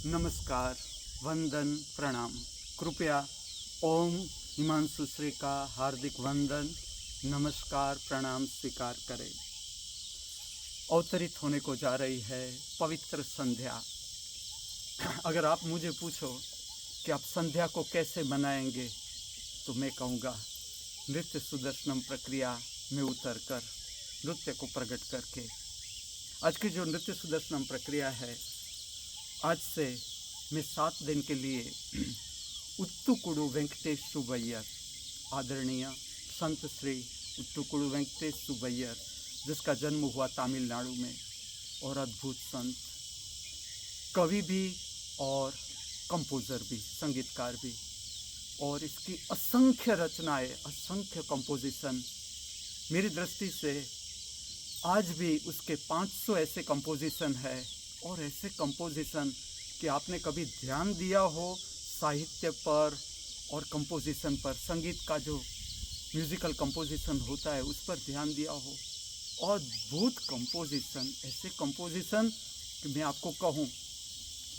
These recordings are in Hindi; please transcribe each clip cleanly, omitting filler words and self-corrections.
नमस्कार, वंदन, प्रणाम। कृपया ओम हिमांशु श्री का हार्दिक वंदन, नमस्कार, प्रणाम स्वीकार करें। अवतरित होने को जा रही है पवित्र संध्या। अगर आप मुझे पूछो कि आप संध्या को कैसे मनाएंगे, तो मैं कहूँगा नृत्य सुदर्शनम प्रक्रिया में उतरकर नृत्य को प्रकट करके। आज की जो नृत्य सुदर्शनम प्रक्रिया है, आज से मैं 7 दिन के लिए उत्तुकुडु वेंकटेश सुबैयर, आदरणीय संत श्री उत्तुकुडु वेंकटेश सुबैयर, जिसका जन्म हुआ तमिलनाडु में, और अद्भुत संत, कवि भी और कंपोज़र भी, संगीतकार भी, और इसकी असंख्य रचनाएं, असंख्य कंपोजिशन। मेरी दृष्टि से आज भी उसके 500 ऐसे कंपोजिशन है, और ऐसे कंपोजिशन कि आपने कभी ध्यान दिया हो साहित्य पर और कंपोजिशन पर, संगीत का जो म्यूज़िकल कंपोजिशन होता है उस पर ध्यान दिया हो। अद्भुत कंपोजिशन, ऐसे कंपोजिशन कि मैं आपको कहूँ,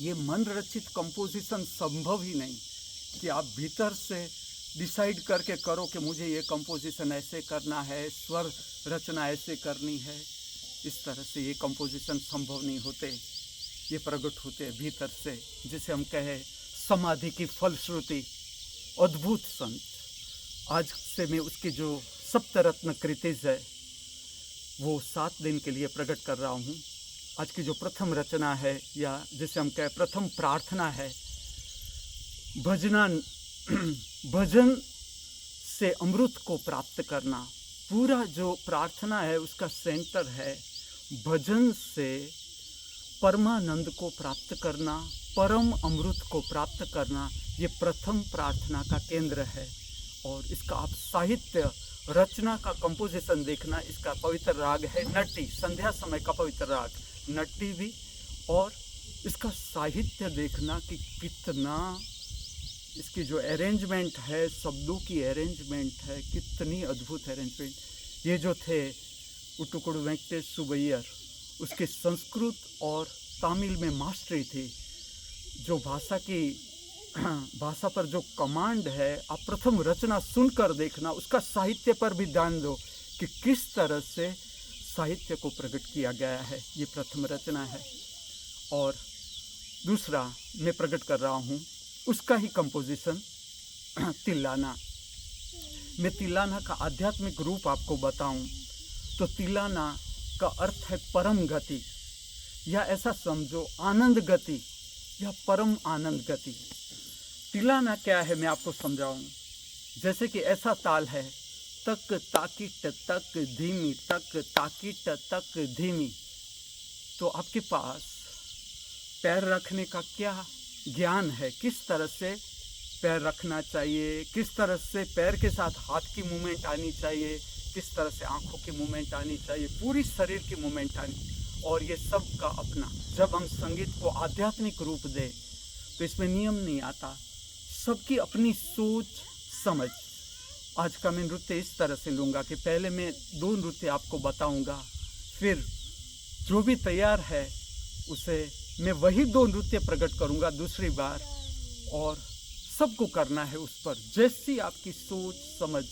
ये मन रचित कंपोजिशन संभव ही नहीं कि आप भीतर से डिसाइड करके करो कि मुझे ये कंपोजिशन ऐसे करना है, स्वर रचना ऐसे करनी है। इस तरह से ये कंपोजिशन संभव नहीं होते, ये प्रकट होते हैं भीतर से, जिसे हम कहें समाधि की फलश्रुति। अद्भुत संत, आज से मैं उसकी जो सप्तरत्न कृतिज है वो 7 दिन के लिए प्रकट कर रहा हूँ। आज की जो प्रथम रचना है, या जिसे हम कहें प्रथम प्रार्थना है, भजन से अमृत को प्राप्त करना। पूरा जो प्रार्थना है उसका सेंटर है भजन से परमानंद को प्राप्त करना, परम अमृत को प्राप्त करना। ये प्रथम प्रार्थना का केंद्र है। और इसका आप साहित्य रचना का कंपोजिशन देखना। इसका पवित्र राग है नट्टी, संध्या समय का पवित्र राग नट्टी भी। और इसका साहित्य देखना कि कितना इसकी जो अरेंजमेंट है, शब्दों की अरेंजमेंट है, कितनी अद्भुत अरेंजमेंट। ये जो थे उत्तुकुडु वेंकटेश सुबैयर, उसके संस्कृत और तमिल में मास्टरी थी। जो भाषा पर जो कमांड है, आप प्रथम रचना सुनकर देखना, उसका साहित्य पर भी ध्यान दो कि किस तरह से साहित्य को प्रकट किया गया है। ये प्रथम रचना है। और दूसरा मैं प्रकट कर रहा हूँ उसका ही कंपोजिशन, तिल्लाना। मैं तिल्लाना का आध्यात्मिक रूप आपको बताऊं तो तिल्लाना का अर्थ है परम गति, या ऐसा समझो आनंद गति या परम आनंद गति। तिल्लाना क्या है मैं आपको समझाऊं। जैसे कि ऐसा ताल है, तक ताकिट तक धीमी, तक ताकिट तक धीमी। तो आपके पास पैर रखने का क्या ज्ञान है, किस तरह से पैर रखना चाहिए, किस तरह से पैर के साथ हाथ की मूवमेंट आनी चाहिए, किस तरह से आंखों की मूवमेंट आनी चाहिए, पूरी शरीर की मूवमेंट आनी। और ये सब का अपना, जब हम संगीत को आध्यात्मिक रूप दें तो इसमें नियम नहीं आता, सबकी अपनी सोच समझ। आज का मैं नृत्य इस तरह से लूँगा कि पहले मैं 2 नृत्य आपको बताऊँगा, फिर जो भी तैयार है उसे मैं वही 2 नृत्य प्रकट करूँगा दूसरी बार, और सबको करना है उस पर जैसी आपकी सोच समझ।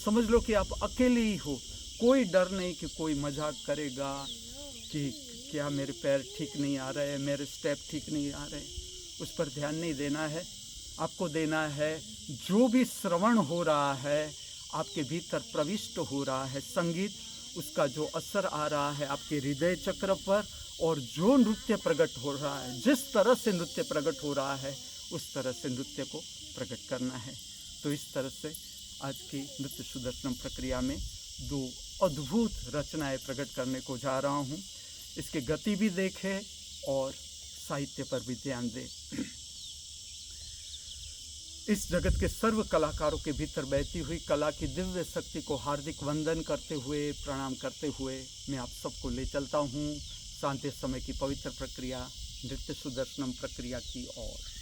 समझ लो कि आप अकेले ही हो, कोई डर नहीं कि कोई मजाक करेगा कि क्या मेरे पैर ठीक नहीं आ रहे, मेरे स्टेप ठीक नहीं आ रहे। उस पर ध्यान नहीं देना है। आपको देना है जो भी श्रवण हो रहा है, आपके भीतर प्रविष्ट हो रहा है संगीत, उसका जो असर आ रहा है आपके हृदय चक्र पर, और जो नृत्य प्रकट हो रहा है, जिस तरह से नृत्य प्रकट हो रहा है, उस तरह से नृत्य को प्रकट करना है। तो इस तरह से आज की नृत्य सुदर्शनम प्रक्रिया में 2 अद्भुत रचनाएं प्रकट करने को जा रहा हूँ। इसकी गति भी देखें और साहित्य पर भी ध्यान दें। इस जगत के सर्व कलाकारों के भीतर बहती हुई कला की दिव्य शक्ति को हार्दिक वंदन करते हुए, प्रणाम करते हुए मैं आप सबको ले चलता हूँ शांति समय की पवित्र प्रक्रिया नृत्य सुदर्शनम प्रक्रिया की ओर।